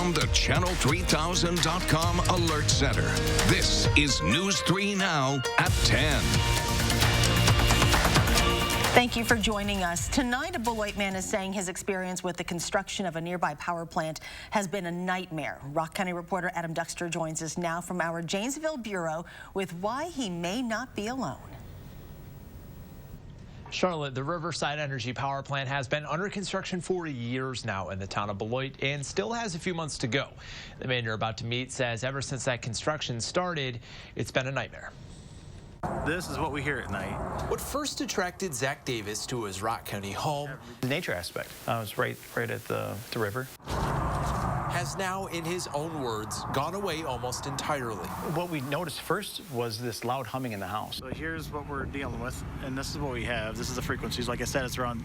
From the Channel3000.com Alert Center, this is News 3 Now at 10. Thank you for joining us. Tonight, a Beloit man is saying his experience with the construction of a nearby power plant has been a nightmare. Rock County reporter Adam Duxter joins us now from our Janesville bureau with why he may not be alone. Charlotte, the Riverside Energy Power Plant has been under construction for years now in the town of Beloit and still has a few months to go. The man you're about to meet says ever since that construction started, it's been a nightmare. This is what we hear at night. What first attracted Zach Davis to his Rock County home, The nature aspect. I was right at the river. has now, in his own words, gone away almost entirely. What we noticed first was this loud humming in the house. So here's what we're dealing with, and this is what we have. This is the frequencies. Like I said, it's around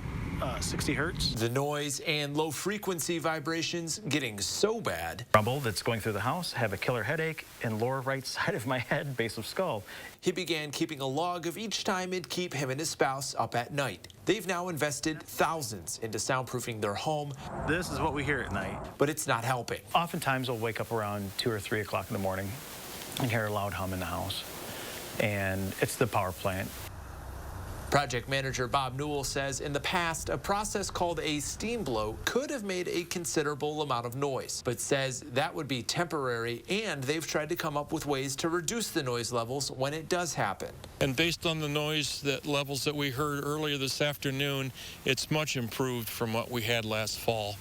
60 hertz. The noise and low frequency vibrations getting so bad. Rumble that's going through the house, have a killer headache, and lower right side of my head, base of skull. He began keeping a log of each time it'd keep him and his spouse up at night. They've now invested thousands into soundproofing their home. This is what we hear at night. But it's not helping. Oftentimes I'll wake up around 2 or 3 o'clock in the morning and hear a loud hum in the house. And it's the power plant. Project manager Bob Newell says in the past, a process called a steam blow could have made a considerable amount of noise, but says that would be temporary, and they've tried to come up with ways to reduce the noise levels when it does happen. And based on the noise levels that we heard earlier this afternoon, it's much improved from what we had last fall.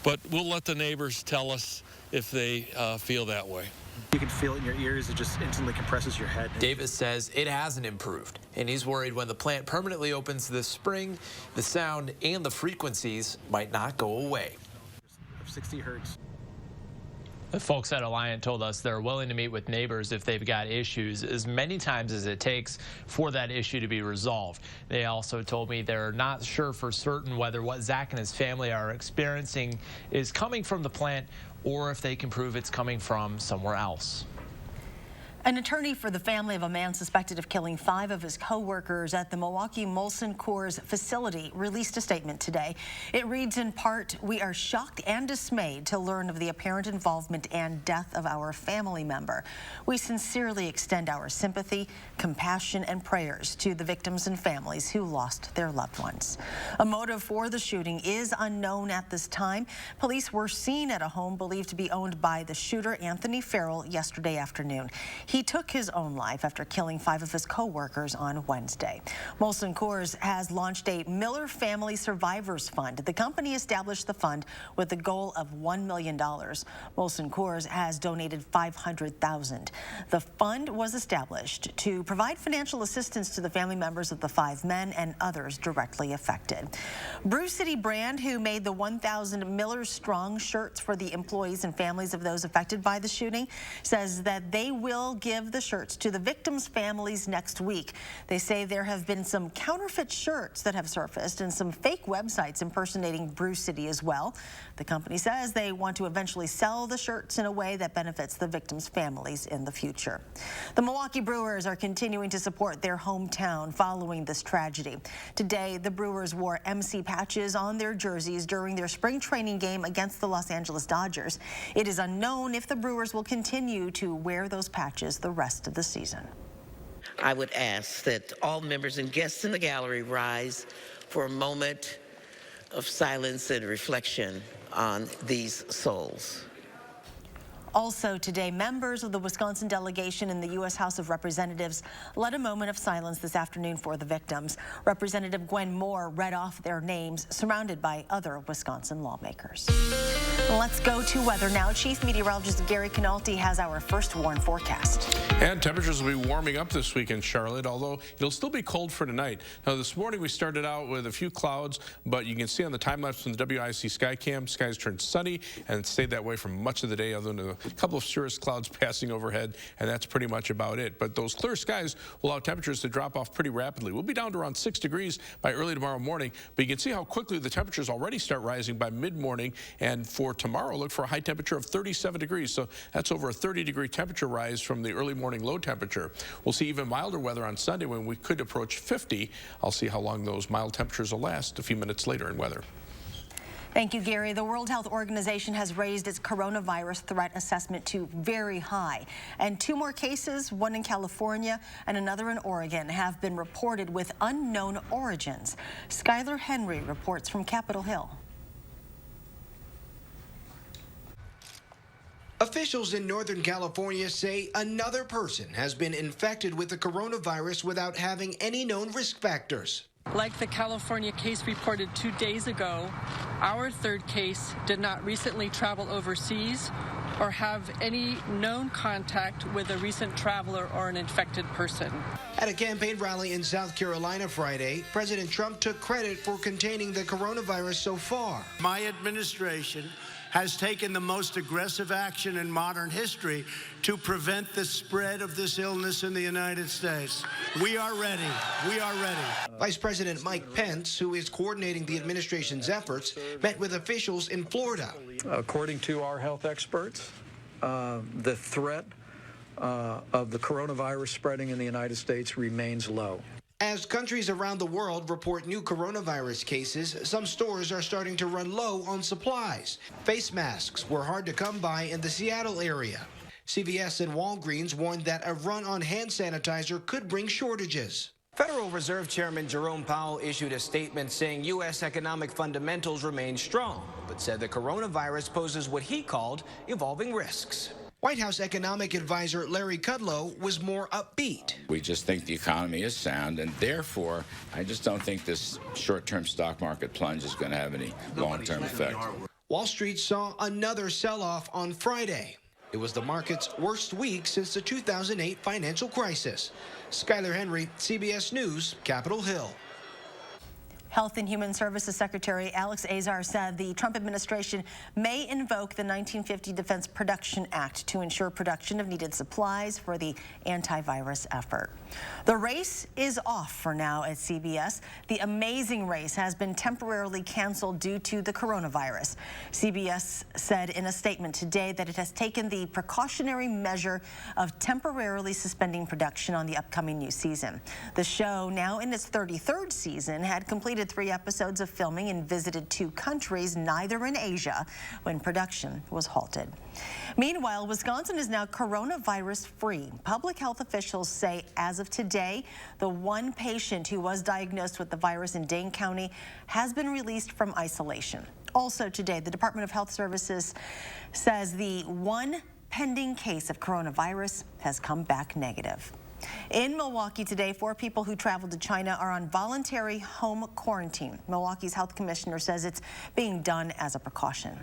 But we'll let the neighbors tell us if they feel that way. You can feel it in your ears. It just instantly compresses your head. Davis says it hasn't improved, and he's worried when the plant permanently opens this spring, the sound and the frequencies might not go away. 60 hertz. The folks at Alliant told us they're willing to meet with neighbors if they've got issues as many times as it takes for that issue to be resolved. They also told me they're not sure for certain whether what Zach and his family are experiencing is coming from the plant or if they can prove it's coming from somewhere else. An attorney for the family of a man suspected of killing 5 of his co-workers at the Milwaukee Molson Coors facility released a statement today. It reads in part, "We are shocked and dismayed to learn of the apparent involvement and death of our family member. We sincerely extend our sympathy, compassion, and prayers to the victims and families who lost their loved ones." A motive for the shooting is unknown at this time. Police were seen at a home believed to be owned by the shooter, Anthony Farrell, yesterday afternoon. He took his own life after killing 5 of his co-workers on Wednesday. Molson Coors has launched a Miller Family Survivors Fund. The company established the fund with the goal of $1 million. Molson Coors has donated $500,000. The fund was established to provide financial assistance to the family members of the 5 men and others directly affected. Brew City Brand, who made the 1,000 Miller Strong shirts for the employees and families of those affected by the shooting, says that they will give the shirts to the victims' families next week. They say there have been some counterfeit shirts that have surfaced and some fake websites impersonating Brew City as well. The company says they want to eventually sell the shirts in a way that benefits the victims' families in the future. The Milwaukee Brewers are continuing to support their hometown following this tragedy. Today, the Brewers wore MC patches on their jerseys during their spring training game against the Los Angeles Dodgers. It is unknown if the Brewers will continue to wear those patches the rest of the season. I would ask that all members and guests in the gallery rise for a moment of silence and reflection on these souls. Also today, members of the Wisconsin delegation in the U.S. House of Representatives led a moment of silence this afternoon for the victims. Representative Gwen Moore read off their names, surrounded by other Wisconsin lawmakers. Let's go to weather now. Chief Meteorologist Gary Canalti has our first warn forecast. And temperatures will be warming up this week in Charlotte, although it'll still be cold for tonight. Now, this morning we started out with a few clouds, but you can see on the time-lapse from the WIC Skycam, skies turned sunny and stayed that way for much of the day, other than a couple of cirrus clouds passing overhead, and that's pretty much about it. But those clear skies will allow temperatures to drop off pretty rapidly. We'll be down to around 6 degrees by early tomorrow morning, but you can see how quickly the temperatures already start rising by mid-morning, and for tomorrow, look for a high temperature of 37 degrees. So that's over a 30-degree temperature rise from the early morning low temperature. We'll see even milder weather on Sunday when we could approach 50. I'll see how long those mild temperatures will last a few minutes later in weather. Thank you, Gary. The World Health Organization has raised its coronavirus threat assessment to very high. And 2 more cases, one in California and another in Oregon, have been reported with unknown origins. Skylar Henry reports from Capitol Hill. Officials in Northern California say another person has been infected with the coronavirus without having any known risk factors. Like the California case reported 2 days ago, our 3rd case did not recently travel overseas or have any known contact with a recent traveler or an infected person. At a campaign rally in South Carolina Friday, President Trump took credit for containing the coronavirus so far. My administration has taken the most aggressive action in modern history to prevent the spread of this illness in the United States. We are ready. We are ready. Vice President Mike Pence, who is coordinating the administration's efforts, met with officials in Florida. According to our health experts, the threat of the coronavirus spreading in the United States remains low. As countries around the world report new coronavirus cases, some stores are starting to run low on supplies. Face masks were hard to come by in the Seattle area. CVS and Walgreens warned that a run on hand sanitizer could bring shortages. Federal Reserve Chairman Jerome Powell issued a statement saying U.S. economic fundamentals remain strong, but said the coronavirus poses what he called evolving risks. White House economic advisor Larry Kudlow was more upbeat. We just think the economy is sound, and therefore, I just don't think this short-term stock market plunge is going to have any long-term effect. Wall Street saw another sell-off on Friday. It was the market's worst week since the 2008 financial crisis. Skylar Henry, CBS News, Capitol Hill. Health and Human Services Secretary Alex Azar said the Trump administration may invoke the 1950 Defense Production Act to ensure production of needed supplies for the antivirus effort. The race is off for now at CBS. The Amazing Race has been temporarily canceled due to the coronavirus. CBS said in a statement today that it has taken the precautionary measure of temporarily suspending production on the upcoming new season. The show, now in its 33rd season, had completed 3 episodes of filming and visited 2 countries, neither in Asia, when production was halted. Meanwhile, Wisconsin is now coronavirus-free. Public health officials say as of today, the 1 patient who was diagnosed with the virus in Dane County has been released from isolation. Also today, the Department of Health Services says the 1 pending case of coronavirus has come back negative. In Milwaukee today, 4 people who traveled to China are on voluntary home quarantine. Milwaukee's health commissioner says it's being done as a precaution.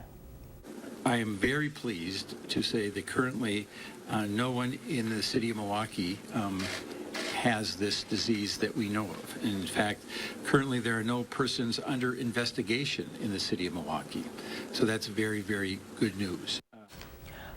I am very pleased to say that currently no one in the city of Milwaukee has this disease that we know of. And in fact, currently there are no persons under investigation in the city of Milwaukee. So that's very, very good news.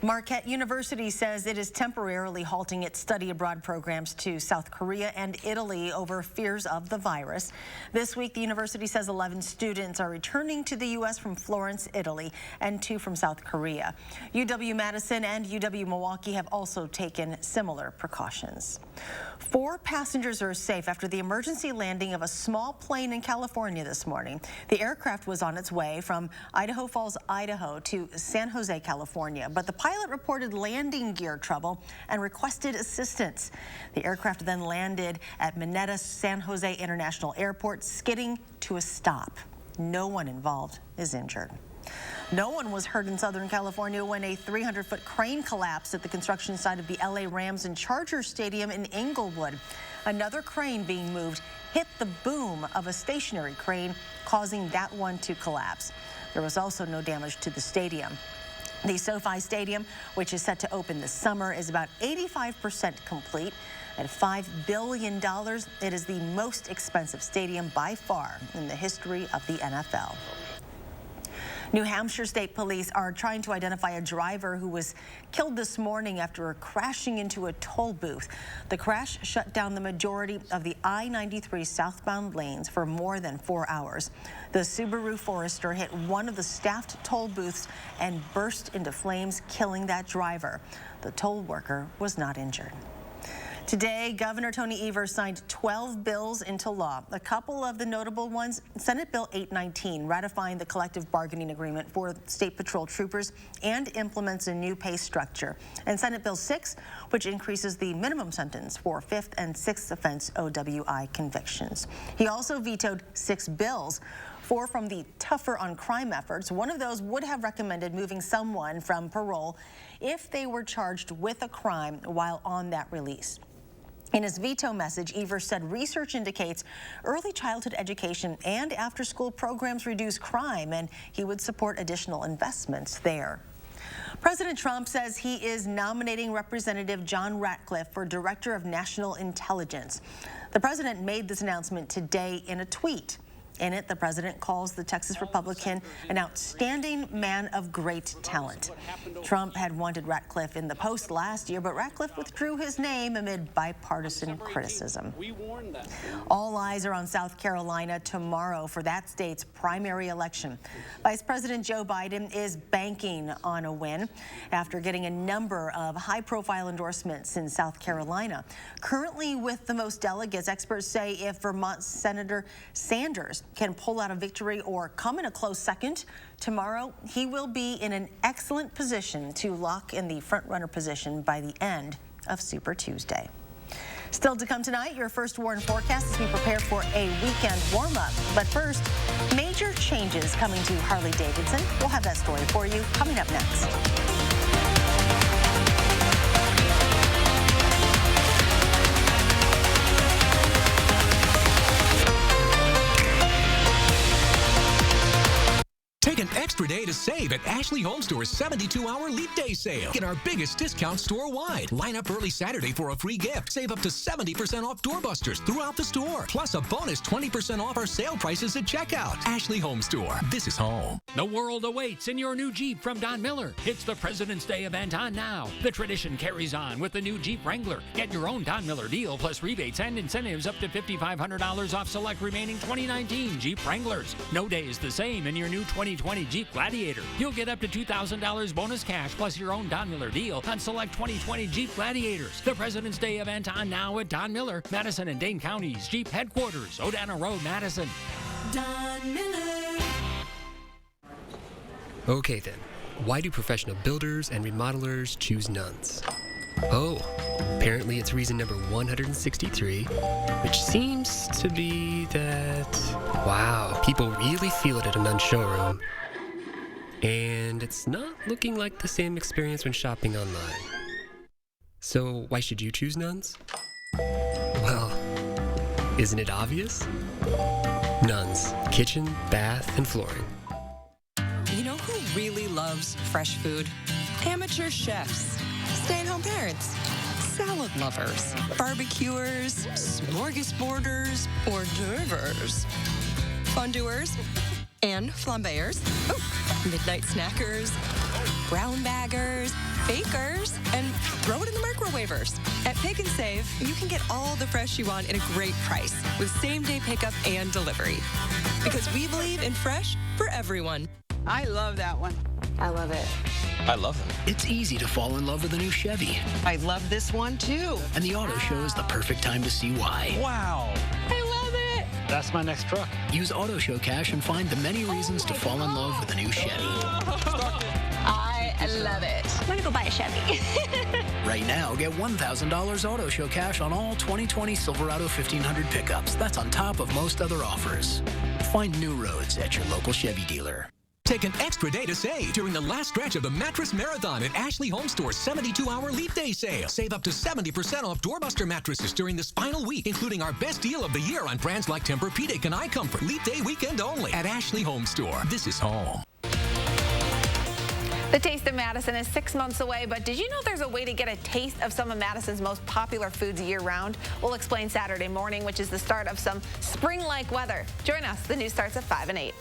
Marquette University says it is temporarily halting its study abroad programs to South Korea and Italy over fears of the virus. This week, the university says 11 students are returning to the U.S. from Florence, Italy, and 2 from South Korea. UW-Madison and UW-Milwaukee have also taken similar precautions. 4 passengers are safe after the emergency landing of a small plane in California this morning. The aircraft was on its way from Idaho Falls, Idaho to San Jose, California, but the pilot reported landing gear trouble and requested assistance. The aircraft then landed at Mineta San Jose International Airport, skidding to a stop. No one involved is injured. No one was hurt in Southern California when a 300-foot crane collapsed at the construction site of the LA Rams and Chargers Stadium in Inglewood. Another crane being moved hit the boom of a stationary crane, causing that one to collapse. There was also no damage to the stadium. The SoFi Stadium, which is set to open this summer, is about 85% complete. At $5 billion, it is the most expensive stadium by far in the history of the NFL. New Hampshire State Police are trying to identify a driver who was killed this morning after crashing into a toll booth. The crash shut down the majority of the I-93 southbound lanes for more than 4 hours. The Subaru Forester hit one of the staffed toll booths and burst into flames, killing that driver. The toll worker was not injured. Today, Governor Tony Evers signed 12 bills into law. A couple of the notable ones: Senate Bill 819, ratifying the collective bargaining agreement for State Patrol troopers and implements a new pay structure, and Senate Bill 6, which increases the minimum sentence for 5th and 6th offense OWI convictions. He also vetoed 6 bills, 4 from the Tougher on Crime efforts. One of those would have recommended moving someone from parole if they were charged with a crime while on that release. In his veto message, Evers said research indicates early childhood education and after-school programs reduce crime, and he would support additional investments there. President Trump says he is nominating Representative John Ratcliffe for Director of National Intelligence. The president made this announcement today in a tweet. In it, the president calls the Texas Republican an outstanding man of great talent. Trump had wanted Ratcliffe in the post last year, but Ratcliffe withdrew his name amid bipartisan criticism. All eyes are on South Carolina tomorrow for that state's primary election. Vice President Joe Biden is banking on a win after getting a number of high-profile endorsements in South Carolina. Currently with the most delegates, experts say if Vermont Senator Sanders can pull out a victory or come in a close second tomorrow, he will be in an excellent position to lock in the front-runner position by the end of Super Tuesday. Still to come tonight, your first warn forecast as we prepare for a weekend warm-up. But first, major changes coming to Harley-Davidson. We'll have that story for you coming up next. Take an extra day to save at Ashley Home Store's 72-hour Leap Day sale. Get our biggest discount store-wide. Line up early Saturday for a free gift. Save up to 70% off doorbusters throughout the store. Plus a bonus 20% off our sale prices at checkout. Ashley Home Store. This is home. The world awaits in your new Jeep from Don Miller. It's the President's Day event on now. The tradition carries on with the new Jeep Wrangler. Get your own Don Miller deal plus rebates and incentives up to $5,500 off select remaining 2019 Jeep Wranglers. No day is the same in your new 2020 Jeep Gladiator. You'll get up to $2,000 bonus cash plus your own Don Miller deal on select 2020 Jeep Gladiators. The President's Day event on now at Don Miller, Madison and Dane Counties Jeep Headquarters, Odana Road, Madison. Don Miller. Okay then, why do professional builders and remodelers choose nuns? Oh, apparently it's reason number 163, which seems to be that, wow, people really feel it at a nun showroom. And it's not looking like the same experience when shopping online. So why should you choose nuns? Well, isn't it obvious? Nuns, kitchen, bath, and flooring. You know who really loves fresh food? Amateur chefs, stay-at-home parents, salad lovers, barbecuers, smorgasborders, hors d'oeuvres, fondue-ers, and flambéers, midnight snackers, brown baggers, bakers, and throw it in the microwavers. At Pick and Save, you can get all the fresh you want at a great price with same-day pickup and delivery. Because we believe in fresh for everyone. I love that one. I love it. I love them. It's easy to fall in love with a new Chevy. I love this one too. And the auto show is the perfect time to see why. Wow. I love it. That's my next truck. Use Auto Show Cash and find the many reasons to fall in love with a new Chevy. I love it. I'm gonna go buy a Chevy. Right now, get $1,000 Auto Show Cash on all 2020 Silverado 1500 pickups. That's on top of most other offers. Find new roads at your local Chevy dealer. Take an extra day to save during the last stretch of the Mattress Marathon at Ashley Home Store's 72-hour Leap Day sale. Save up to 70% off doorbuster mattresses during this final week, including our best deal of the year on brands like Tempur-Pedic and iComfort. Leap Day weekend only at Ashley Home Store. This is home. The Taste of Madison is 6 months away, but did you know there's a way to get a taste of some of Madison's most popular foods year-round? We'll explain Saturday morning, which is the start of some spring-like weather. Join us. The news starts at 5 and 8.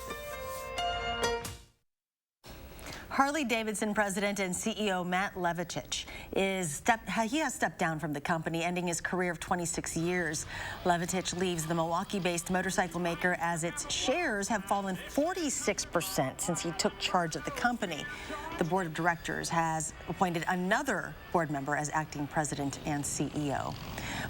Harley-Davidson president and CEO Matt Levatich has stepped down from the company, ending his career of 26 years. Levatich leaves the Milwaukee-based motorcycle maker as its shares have fallen 46% since he took charge of the company. The board of directors has appointed another board member as acting president and CEO.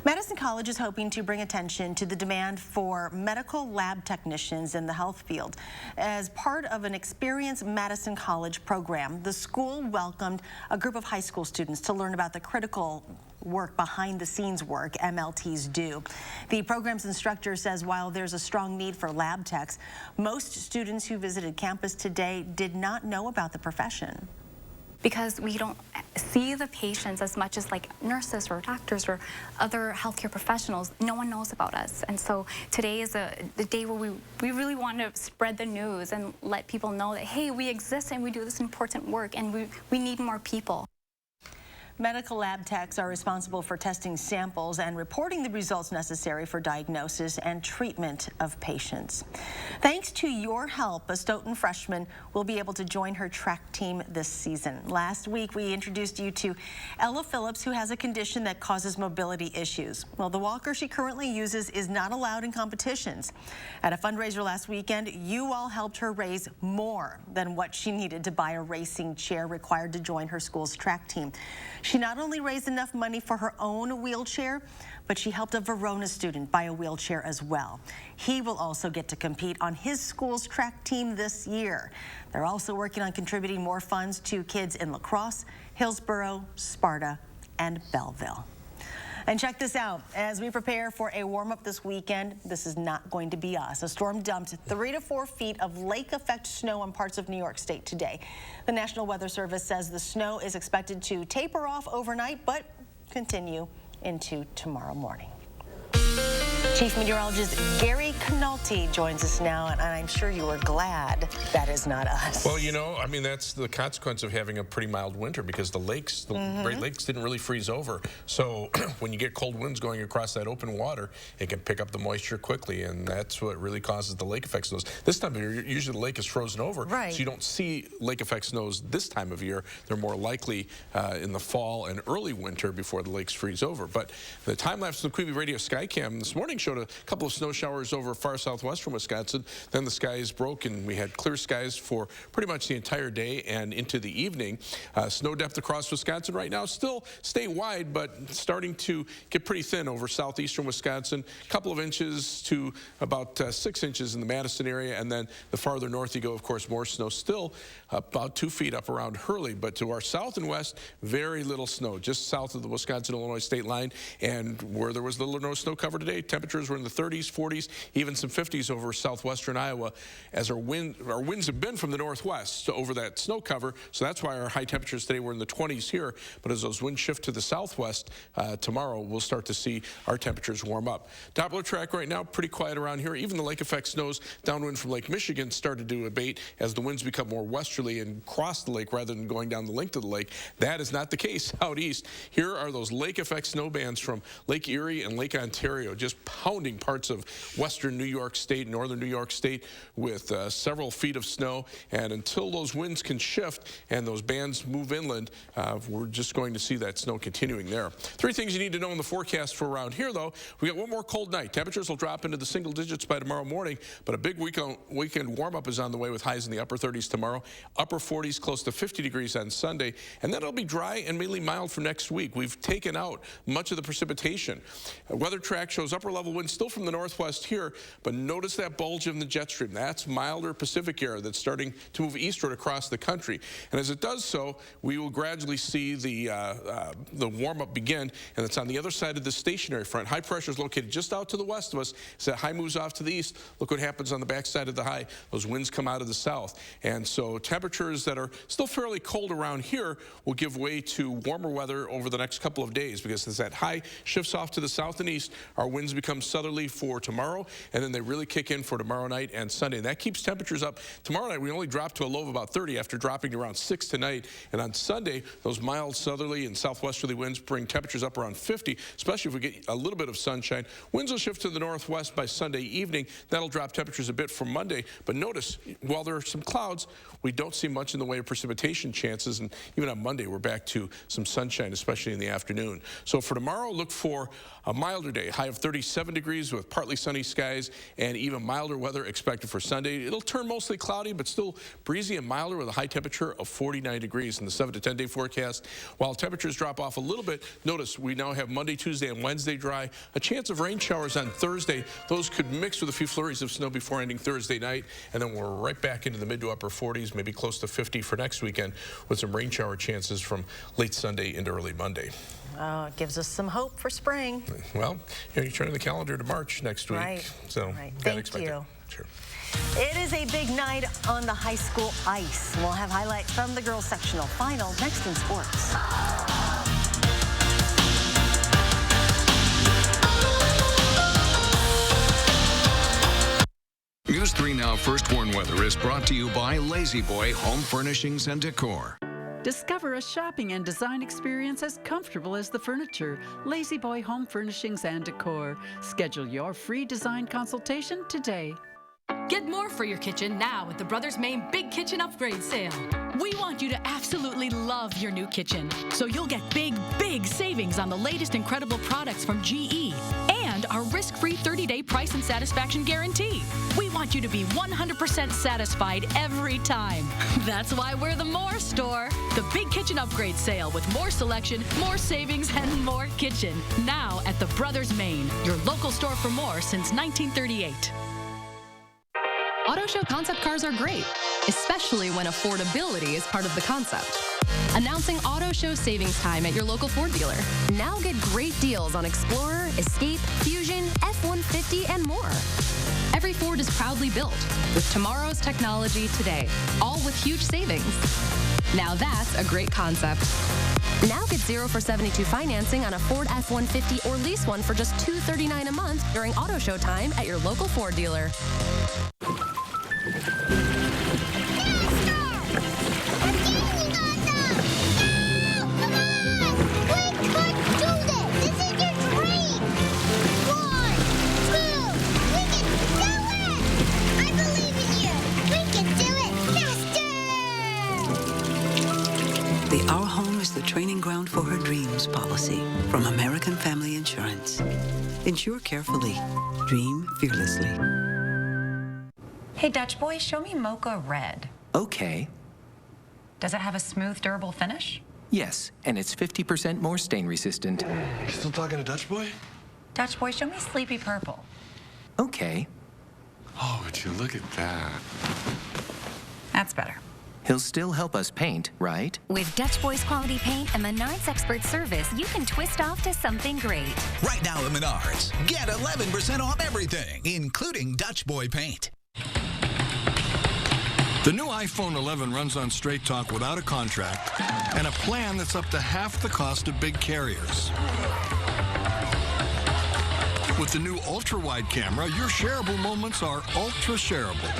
Madison College is hoping to bring attention to the demand for medical lab technicians in the health field. As part of an Experience Madison College program, the school welcomed a group of high school students to learn about the critical work behind the scenes work MLTs do. The program's instructor says while there's a strong need for lab techs, most students who visited campus today did not know about the profession. Because we don't see the patients as much as like nurses or doctors or other healthcare professionals. No one knows about us. And so today is the day where we really want to spread the news and let people know that, hey, we exist and we do this important work and we need more people. Medical lab techs are responsible for testing samples and reporting the results necessary for diagnosis and treatment of patients. Thanks to your help, a Stoughton freshman will be able to join her track team this season. Last week, we introduced you to Ella Phillips, who has a condition that causes mobility issues. Well, the walker she currently uses is not allowed in competitions. At a fundraiser last weekend, you all helped her raise more than what she needed to buy a racing chair required to join her school's track team. She not only raised enough money for her own wheelchair, but she helped a Verona student buy a wheelchair as well. He will also get to compete on his school's track team this year. They're also working on contributing more funds to kids in La Crosse, Hillsborough, Sparta, and Belleville. And check this out. As we prepare for a warm-up this weekend, this is not going to be us. A storm dumped 3 to 4 feet of lake-effect snow on parts of New York State today. The National Weather Service says the snow is expected to taper off overnight, but continue into tomorrow morning. Chief Meteorologist Gary Canulti joins us now, and I'm sure you were glad that is not us. Well, you know, I mean, that's the consequence of having a pretty mild winter because the lakes, the Great Lakes didn't really freeze over. So when you get cold winds going across that open water, it can pick up the moisture quickly, and that's what really causes the lake effect snows. This time of year, usually the lake is frozen over, so you don't see lake effect snows this time of year. They're more likely in the fall and early winter before the lakes freeze over. But the time-lapse from the Queeby Radio Skycam this morning showed a couple of snow showers over far southwestern Wisconsin. Then the skies broke and we had clear skies for pretty much the entire day and into the evening. Snow depth across Wisconsin right now still statewide, but starting to get pretty thin over southeastern Wisconsin. A couple of inches to about 6 inches in the Madison area, and then the farther north you go, of course, more snow. Still about 2 feet up around Hurley, but to our south and west, very little snow, just south of the Wisconsin-Illinois state line. And where there was little or no snow cover today, temperatures were in the 30s, 40s, even some 50s over southwestern Iowa, as our winds have been from the northwest over that snow cover. So that's why our high temperatures today were in the 20s here. But as those winds shift to the southwest tomorrow, we'll start to see our temperatures warm up. Doppler track right now, pretty quiet around here. Even the lake effect snows downwind from Lake Michigan started to abate as the winds become more westerly and cross the lake rather than going down the length of the lake. That is not the case out east. Here are those lake effect snow bands from Lake Erie and Lake Ontario, just pounding parts of western New York State, northern New York State, with several feet of snow. And until those winds can shift and those bands move inland, we're just going to see that snow continuing there. 3 things you need to know in the forecast for around here, though. We got one more cold night. Temperatures will drop into the single digits by tomorrow morning, but a big weekend warm-up is on the way with highs in the upper 30s tomorrow, upper 40s, close to 50 degrees on Sunday, and then it'll be dry and mainly mild for next week. We've taken out much of the precipitation. Weather track shows upper level winds still from the northwest here, but notice that bulge in the jet stream. That's milder Pacific air that's starting to move eastward across the country. And as it does so, we will gradually see the warm-up begin, and it's on the other side of the stationary front. High pressure is located just out to the west of us. As that high moves off to the east, look what happens on the backside of the high. Those winds come out of the south. And so temperatures that are still fairly cold around here will give way to warmer weather over the next couple of days, because as that high shifts off to the south and east, our winds become southerly for tomorrow, and then they really kick in for tomorrow night and Sunday. And that keeps temperatures up. Tomorrow night, we only drop to a low of about 30 after dropping to around 6 tonight. And on Sunday, those mild southerly and southwesterly winds bring temperatures up around 50, especially if we get a little bit of sunshine. Winds will shift to the northwest by Sunday evening. That'll drop temperatures a bit for Monday. But notice, while there are some clouds, we don't see much in the way of precipitation chances. And even on Monday, we're back to some sunshine, especially in the afternoon. So for tomorrow, look for a milder day, high of 37 57 degrees with partly sunny skies and even milder weather expected for Sunday. It'll turn mostly cloudy, but still breezy and milder with a high temperature of 49 degrees in the 7 to 10 day forecast. While temperatures drop off a little bit, notice we now have Monday, Tuesday, and Wednesday dry. A chance of rain showers on Thursday. Those could mix with a few flurries of snow before ending Thursday night, and then we're right back into the mid to upper 40s, maybe close to 50 for next weekend, with some rain shower chances from late Sunday into early Monday. Oh, it gives us some hope for spring. Well, you turn the calendar to March next week, Right. so Right. gotta Thank expect you. it. Sure. It is a big night on the high school ice. We'll have highlights from the girls' sectional final next in sports. News 3 Now First Warn Weather is brought to you by Lazy Boy Home Furnishings and Decor. Discover a shopping and design experience as comfortable as the furniture. Lazy Boy Home Furnishings and Decor. Schedule your free design consultation today. Get more for your kitchen now at the Brothers Maine Big Kitchen Upgrade Sale. We want you to absolutely love your new kitchen, so you'll get big, big savings on the latest incredible products from GE and our risk-free 30-day price and satisfaction guarantee. We want you to be 100% satisfied every time. That's why we're the More Store. The Big Kitchen Upgrade Sale with more selection, more savings, and more kitchen. Now at the Brothers Maine, your local store for more since 1938. Auto Show concept cars are great, especially when affordability is part of the concept. Announcing Auto Show savings time at your local Ford dealer. Now get great deals on Explorer, Escape, Fusion, F-150, and more. Every Ford is proudly built with tomorrow's technology today, all with huge savings. Now that's a great concept. Now get 0 for 72 financing on a Ford F-150 or lease one for just $239 a month during Auto Show time at your local Ford dealer. Our home is the training ground for her dreams policy from American Family Insurance. Insure carefully. Dream fearlessly. Hey, Dutch boy, show me Mocha Red. Okay. Does it have a smooth, durable finish? Yes, and it's 50% more stain resistant. Still talking to Dutch boy? Dutch boy, show me Sleepy Purple. Okay. Oh, would you look at that? That's better. He'll still help us paint, right? With Dutch Boy's quality paint and Menards expert service, you can twist off to something great. Right now at Menards, get 11% off everything, including Dutch Boy paint. The new iPhone 11 runs on Straight Talk without a contract and a plan that's up to half the cost of big carriers. With the new ultra-wide camera, your shareable moments are ultra-shareable.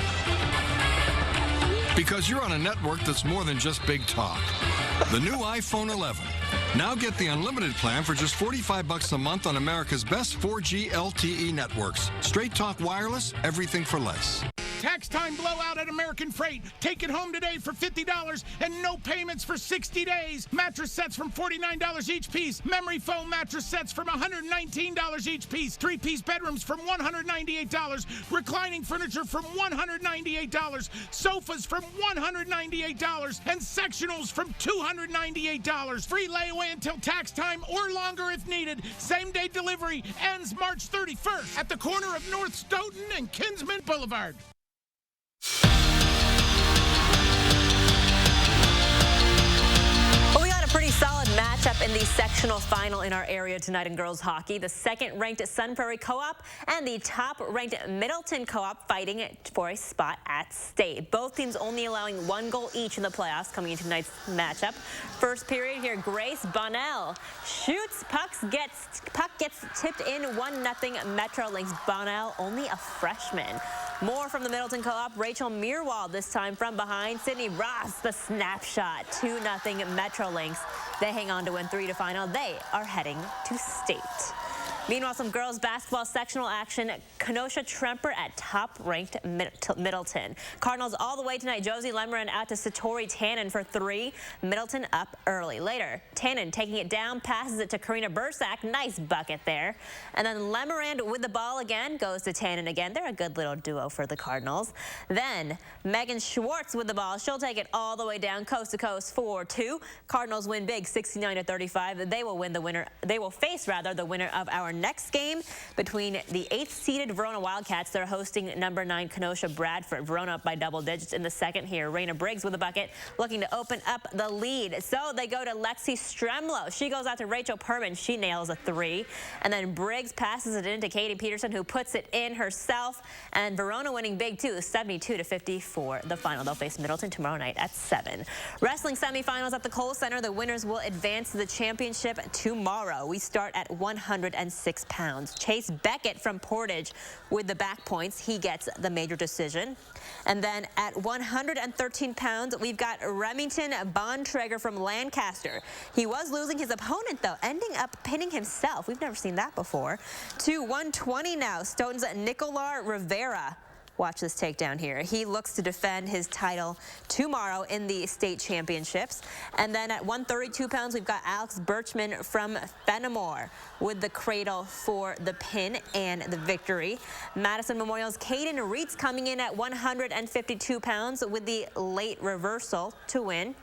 Because you're on a network that's more than just big talk. The new iPhone 11. Now get the unlimited plan for just $45 a month on America's best 4G LTE networks. Straight Talk Wireless, everything for less. Tax time blowout at American Freight. Take it home today for $50 and no payments for 60 days. Mattress sets from $49 each piece. Memory foam mattress sets from $119 each piece. 3-piece bedrooms from $198. Reclining furniture from $198. Sofas from $198. And sectionals from $298. Free layaway until tax time or longer if needed. Same-day delivery ends March 31st at the corner of North Stoughton and Kinsman Boulevard. Well, we got a pretty solid matchup in the sectional final in our area tonight in girls hockey. The second-ranked Sun Prairie Co-op and the top-ranked Middleton Co-op fighting for a spot at state. Both teams only allowing 1 goal each in the playoffs coming into tonight's matchup. First period here, Grace Bonnell shoots, puck gets tipped in, 1-0 Metro Lynx. Bonnell, only a freshman. More from the Middleton Co-op, Rachel Mearwald this time from behind. Sydney Ross, the snapshot, 2-0 Metro Lynx. They hang on to win 3 to final. They are heading to state. Meanwhile, some girls basketball sectional action. Kenosha Tremper at top-ranked Middleton. Cardinals all the way tonight. Josie Lemerand out to Satori Tannen for 3. Middleton up early. Later, Tannen taking it down, passes it to Karina Bursack. Nice bucket there. And then Lemerand with the ball again, goes to Tannen again. They're a good little duo for the Cardinals. Then Megan Schwartz with the ball. She'll take it all the way down coast to coast for 2. Cardinals win big, 69-35. They will win the winner. They will face the winner of our next game between the 8th-seeded Verona Wildcats. They're hosting number 9 Kenosha Bradford. Verona up by double digits in the second here. Raina Briggs with a bucket, looking to open up the lead. So they go to Lexi Stremlo. She goes out to Rachel Perman. She nails a 3. And then Briggs passes it in to Katie Peterson, who puts it in herself. And Verona winning big, too, 72-54. The final. They'll face Middleton tomorrow night at 7. Wrestling semifinals at the Kohl Center. The winners will advance to the championship tomorrow. We start at 106 pounds. Chase Beckett from Portage with the back points. He gets the major decision. And then at 113 pounds, we've got Remington Bontrager from Lancaster. He was losing his opponent, though, ending up pinning himself. We've never seen that before. To 120 now, Stoughton's Nicolar Rivera. Watch this takedown here. He looks to defend his title tomorrow in the state championships. And then at 132 pounds, we've got Alex Birchman from Fenimore with the cradle for the pin and the victory. Madison Memorial's Caden Reitz coming in at 152 pounds with the late reversal to win.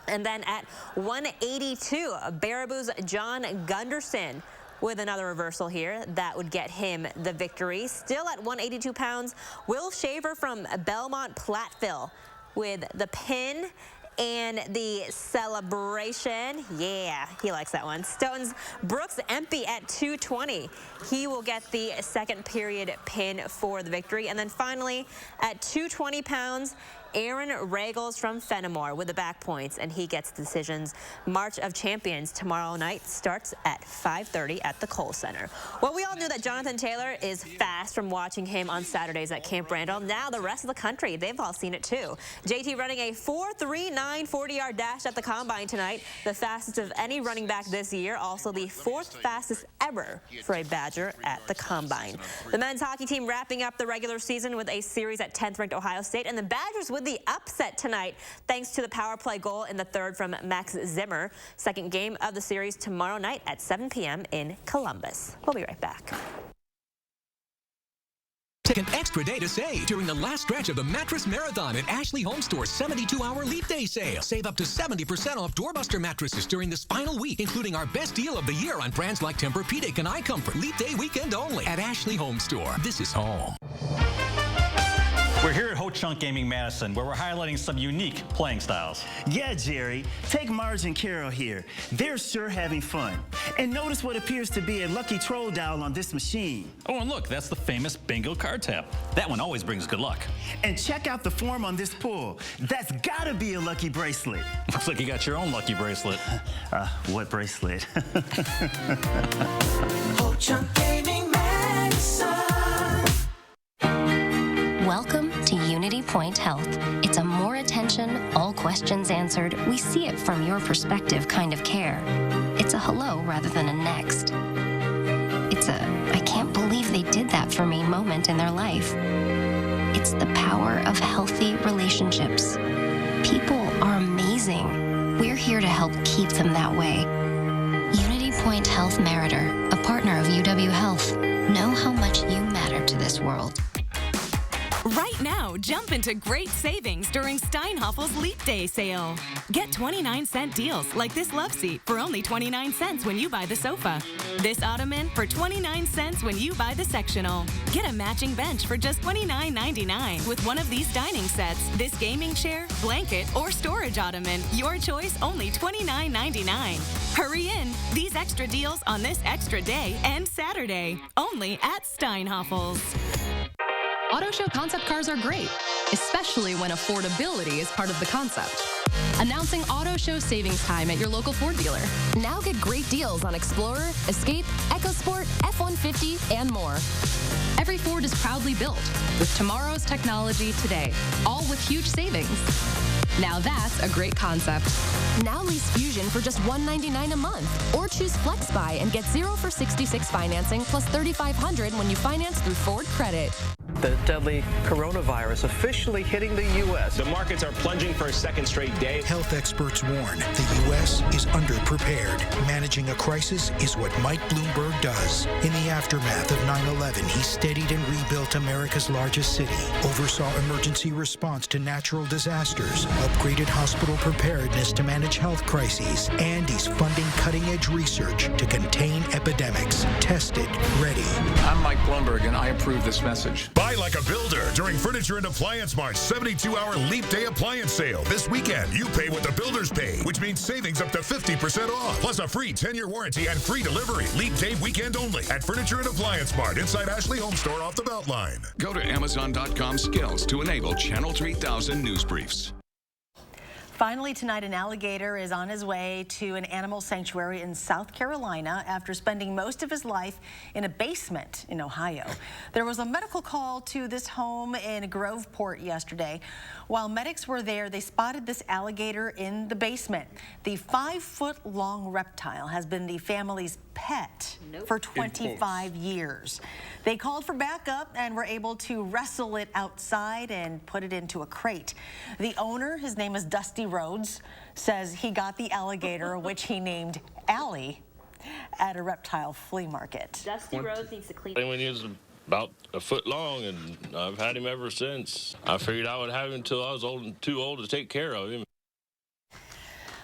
And then at 182, Baraboo's John Gunderson with another reversal here. That would get him the victory. Still at 182 pounds, Will Shaver from Belmont Platteville with the pin and the celebration. Yeah, he likes that one. Stoughton's Brooks Empey at 220. He will get the second period pin for the victory. And then finally, at 220 pounds, Aaron Regals from Fenimore with the back points, and he gets decisions. March of Champions tomorrow night starts at 5:30 at the Kohl Center. Well, we all knew that Jonathan Taylor is fast from watching him on Saturdays at Camp Randall. Now the rest of the country, they've all seen it too. JT running a 4.39 40-yard dash at the Combine tonight, the fastest of any running back this year, also the 4th fastest ever for a Badger at the Combine. The men's hockey team wrapping up the regular season with a series at 10th-ranked Ohio State, and the Badgers with the upset tonight thanks to the power play goal in the third from Max Zimmer. Second game of the series tomorrow night at 7 p.m. in Columbus. We'll be right back. Take an extra day to save during the last stretch of the Mattress Marathon at Ashley Home Store's 72-hour Leap Day sale. Save up to 70% off doorbuster mattresses during this final week, including our best deal of the year on brands like Tempur-Pedic and iComfort. Leap Day weekend only at Ashley Home Store. This is home. We're here at Ho Chunk Gaming Madison, where we're highlighting some unique playing styles. Yeah, Jerry. Take Marge and Carol here. They're sure having fun. And notice what appears to be a lucky troll dial on this machine. Oh, and look, that's the famous bingo card tap. That one always brings good luck. And check out the form on this pull. That's gotta be a lucky bracelet. Looks like you got your own lucky bracelet. What bracelet? Ho Chunk Gaming Madison. Welcome to Unity Point Health. It's a more attention, all questions answered, we see it from your perspective kind of care. It's a hello rather than a next. It's a I can't believe they did that for me moment in their life. It's the power of healthy relationships. People are amazing. We're here to help keep them that way. Unity Point Health Meritor, a partner of UW Health. Know how much you matter to this world. Right now, jump into great savings during Steinhoffel's Leap Day sale. Get 29-cent deals like this love seat for only 29 cents when you buy the sofa. This ottoman for 29 cents when you buy the sectional. Get a matching bench for just $29.99 with one of these dining sets. This gaming chair, blanket, or storage ottoman. Your choice, only $29.99. Hurry in. These extra deals on this extra day and Saturday. Only at Steinhoffel's. Auto show concept cars are great, especially when affordability is part of the concept. Announcing auto show savings time at your local Ford dealer. Now get great deals on Explorer, Escape, EcoSport, F-150, and more. Every Ford is proudly built with tomorrow's technology today, all with huge savings. Now that's a great concept. Now lease Fusion for just $199 a month, or choose FlexBuy and get 0 for 66 financing plus $3,500 when you finance through Ford Credit. The deadly coronavirus officially hitting the U.S. The markets are plunging for a second straight day. Health experts warn the U.S. is underprepared. Managing a crisis is what Mike Bloomberg does. In the aftermath of 9/11, he steadied and rebuilt America's largest city, oversaw emergency response to natural disasters, upgraded hospital preparedness to manage health crises, and he's funding cutting-edge research to contain epidemics. Tested, ready. I'm Mike Bloomberg, and I approve this message. Buy like a builder during Furniture and Appliance Mart's 72-hour Leap Day appliance sale. This weekend, you pay what the builders pay, which means savings up to 50% off, plus a free 10-year warranty and free delivery. Leap Day weekend only at Furniture and Appliance Mart inside Ashley Home Store off the Beltline. Go to Amazon.com skills to enable Channel 3000 news briefs. Finally tonight, an alligator is on his way to an animal sanctuary in South Carolina after spending most of his life in a basement in Ohio. There was a medical call to this home in Groveport yesterday. While medics were there, they spotted this alligator in the basement. The 5-foot-long reptile has been the family's pet for 25 years. They called for backup and were able to wrestle it outside and put it into a crate. The owner, his name is Dusty Rhodes, says he got the alligator, which he named Allie, at a reptile flea market. Dusty Rhodes needs to clean. When he was about a foot long, and I've had him ever since. I figured I would have him until I was too old to take care of him.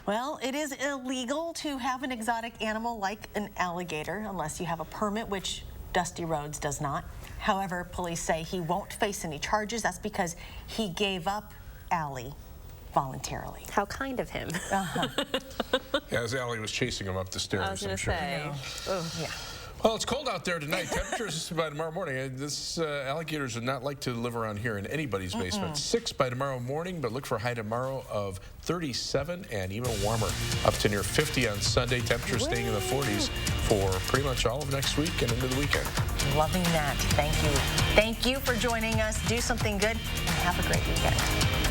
Well, it is illegal to have an exotic animal like an alligator unless you have a permit, which Dusty Rhodes does not. However, police say he won't face any charges. That's because he gave up Allie voluntarily. How kind of him. Yeah, as Allie was chasing him up the stairs, I was going to say. Yeah. Well, it's cold out there tonight. Temperatures by tomorrow morning. This alligators would not like to live around here in anybody's basement. 6 by tomorrow morning, but look for a high tomorrow of 37 and even warmer. Up to near 50 on Sunday. Temperatures staying in the 40s for pretty much all of next week and into the weekend. Loving that. Thank you. Thank you for joining us. Do something good and have a great weekend.